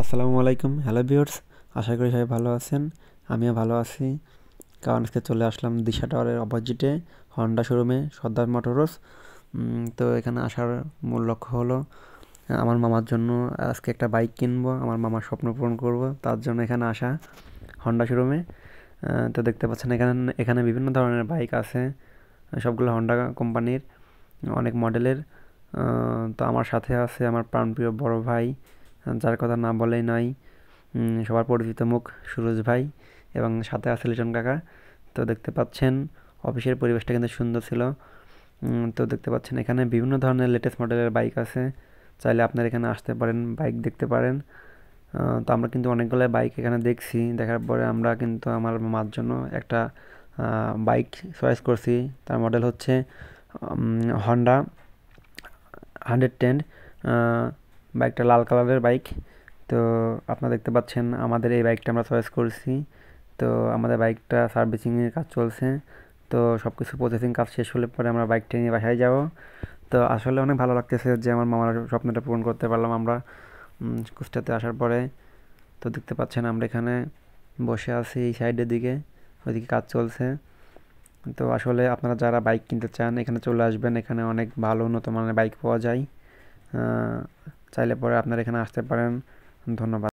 আসসালামু আলাইকুম, hello viewers. আশা করি সবাই ভালো আছেন। আমিও ভালো আছি। কারণ আজকে চলে আসলাম দিশা টাওয়ারের অপোজিটে হন্ডা শোরুমে, সর্দার মোটরস। তো এখানে আসার মূল লক্ষ্য হলো আমার মামার জন্য আজকে একটা বাইক কিনবো, আমার মামার স্বপ্ন পূরণ করব, তার জন্য এখানে আসা হন্ডা শোরুমে। তো দেখতে পাচ্ছেন এখানে এখানে বিভিন্ন ধরনের বাইক আছে, সবগুলো হন্ডা কোম্পানির, অনেক মডেলের। তো আমার সাথে আছে আমার প্রাণপ্রিয় বড় ভাই, যার কথা না বলেই নয়, সবার পরিচিত মুখ সুরজ ভাই, এবং সাথে আছে লিটন কাকা। তো দেখতে পাচ্ছেন অফিসের পরিবেশটা কিন্তু সুন্দর ছিল। তো দেখতে পাচ্ছেন এখানে বিভিন্ন ধরনের লেটেস্ট মডেলের বাইক আছে, চাইলে আপনারা এখানে আসতে পারেন, বাইক দেখতে পারেন। তো আমরা কিন্তু অনেকগুলো বাইক এখানে দেখছি, দেখার পরে আমরা কিন্তু আমার মার জন্য একটা বাইক চয়েস করছি। তার মডেল হচ্ছে হন্ডা 110। বাইকটা লাল কালারের বাইক। তো আপনারা দেখতে পাচ্ছেন আমাদের এই বাইকটা আমরা চয়েস করছি। তো আমাদের বাইকটা সার্ভিসিংয়ের কাজ চলছে। তো সব কিছু প্রসেসিং কাজ শেষ হলে পরে আমরা বাইকটা নিয়ে বাসায় যাব। তো আসলে অনেক ভালো লাগতেছে যে আমার মামার স্বপ্নটা পূরণ করতে পারলাম আমরা কুষ্টিয়াতে আসার পরে। তো দেখতে পাচ্ছেন আমরা এখানে বসে আছি এই সাইডের দিকে, ওইদিকে কাজ চলছে। তো আসলে আপনারা যারা বাইক কিনতে চান এখানে চলে আসবেন, এখানে অনেক ভালো উন্নত মানের বাইক পাওয়া যায়। চাইলে পরে আপনারা এখানে আসতে পারেন। ধন্যবাদ।